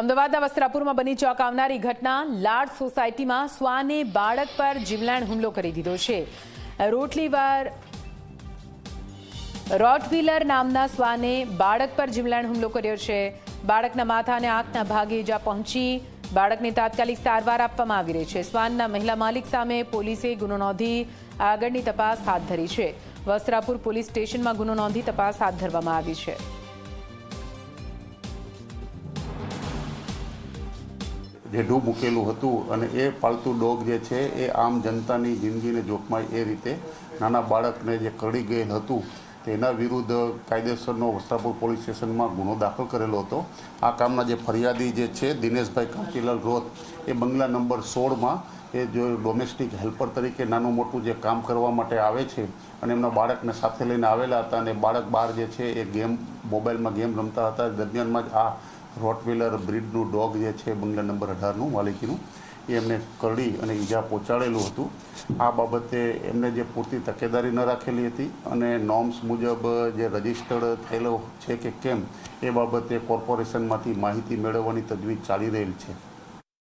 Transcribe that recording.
અમદાવાદના વસ્ત્રાપુરમાં બની ચોંકાવનારી ઘટના લાડ સોસાયટીમાં શ્વાને બાળક પર જીવલેણ હુમલો કરી દીધો છે। રોટવીલર નામના શ્વાને બાળક પર જીવલેણ હુમલો કર્યો છે। બાળકના માથા અને આંખના ભાગે ઇજા પહોંચી બાળકને તાત્કાલિક સારવાર આપવામાં આવી રહી છે। શ્વાનના મહિલા માલિક સામે પોલીસે ગુનો નોંધી આગળની તપાસ હાથ ધરી છે। વસ્ત્રાપુર પોલીસ સ્ટેશનમાં ગુનો નોંધી તપાસ હાથ ધરવામાં આવી છે। ઢેઢું મૂકેલું હતું અને એ પાલતુ ડોગ જે છે એ આમ જનતાની જિંદગીને જોખમાય એ રીતે નાના બાળકને જે કરડી ગયેલ હતું તેના વિરુદ્ધ કાયદેસરનો વસ્ત્રાપુર પોલીસ સ્ટેશનમાં ગુનો દાખલ કરેલો હતો। આ કામના જે ફરિયાદી જે છે દિનેશભાઈ કાંચીલાલ રોત એ બંગલા નંબર 16માં એ જો ડોમેસ્ટિક હેલ્પર તરીકે નાનું મોટું જે કામ કરવા માટે આવે છે અને એમના બાળકને સાથે લઈને આવેલા હતા અને બાળક બહાર જે છે એ મોબાઈલમાં ગેમ રમતા હતા। દરમિયાનમાં જ આ રોટવીલર બ્રીડનું ડોગ જે છે બંગલા નંબર 18નું માલિકીનું એ એમને કરડી અને ઈજા પહોંચાડેલું હતું। આ બાબતે એમને જે પૂરતી તકેદારી ન રાખેલી હતી અને નોર્મ્સ મુજબ જે રજિસ્ટર્ડ થયેલો છે કે કેમ એ બાબતે કોર્પોરેશનમાંથી માહિતી મેળવવાની તજવીજ ચાલી રહેલ છે।